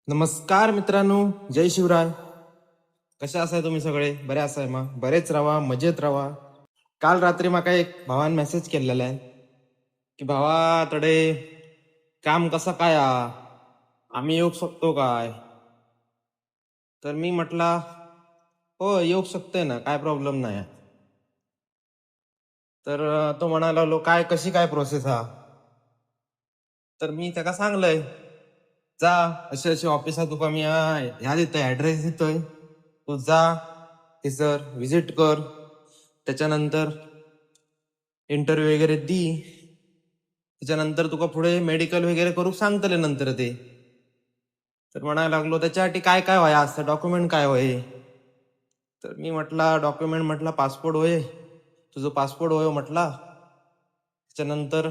नमस्कार मित्रांनो, जय शिवराय. कशा असाय तुम्ही सगळे? बरे असाय मग? बरेच राहा, मजेत राहा. काल रात्री माका एक भावान मेसेज केलेला आहे की भावा तडे काम कसं काय आम्ही येऊ शकतो काय? तर मी म्हटला हो येऊ शकतोय ना, काय प्रॉब्लेम नाही. तर तो म्हणाला लो काय कशी काय प्रोसेस तर मी त्याला सांगलंय जा अशी अशी ऑफिसात तुका मी ह्या देतोय ऍड्रेस देतोय, तू जा सर व्हिजिट कर, त्याच्यानंतर इंटरव्ह्यू वगैरे दी, त्याच्यानंतर तुका पुढे मेडिकल वगैरे करू सांगतले नंतर ते. तर म्हणायला लागलो त्याच्यासाठी काय काय व्हाय असतं, डॉक्युमेंट काय होय? तर मी म्हटला डॉक्युमेंट म्हटला पासपोर्ट होय, तुझं पासपोर्ट होय म्हटला, त्याच्यानंतर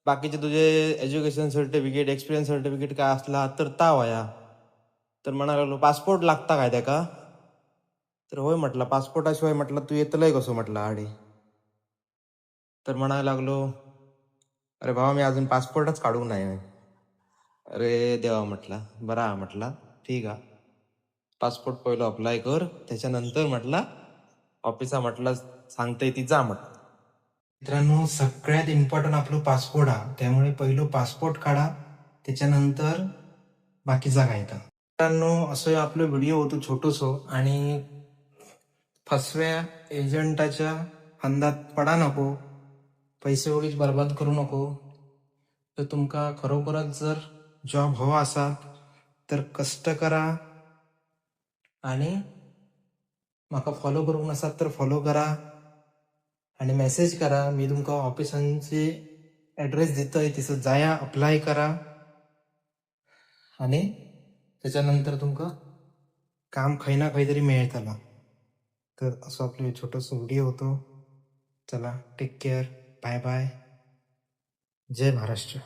बाकीचे तुझे एज्युकेशन सर्टिफिकेट एक्सपिरियन्स सर्टिफिकेट काय असला तर ता वया. तर म्हणायला लागलो पासपोर्ट लागता काय त्याका? तर होय म्हटलं पासपोर्टाशिवाय म्हटलं तू येतलंय कसं म्हटलं आडे. तर म्हणायला लागलो अरे भावा मी अजून पासपोर्टच काढू नाही. अरे देवा म्हटला बरा म्हटला ठीक आहे, पासपोर्ट पहिलं अप्लाय कर, त्याच्यानंतर म्हटला ऑफिसा म्हटलं सांगता ती जा म्हटलं. मित्रांनो सगळ्यात इम्पॉर्टंट आपलं पासपोर्ट त्यामुळे पहिलं पासपोर्ट काढा, त्याच्यानंतर बाकीचा काय तर. मित्रांनो असं आपलं व्हिडिओ होतो छोटोसो, आणि फसव्या एजंटाच्या फंदात पडा नको, पैसे उगीच बर्बाद करू नको. तर तुमका खरोखरच जर जॉब हवा असा तर कष्ट करा आणि माका फॉलो करूंक नसात तर फॉलो करा आणि मेसेज करा. मी तुमका ऑफिसांचे ॲड्रेस देतोय, तिथं जाया अप्लाय करा आणि त्याच्यानंतर तुमका काम खै ना खैतरी मिळतला. तर असं आपलं छोटंसं व्हिडिओ होतो. चला टेक केअर, बाय बाय, जय महाराष्ट्र.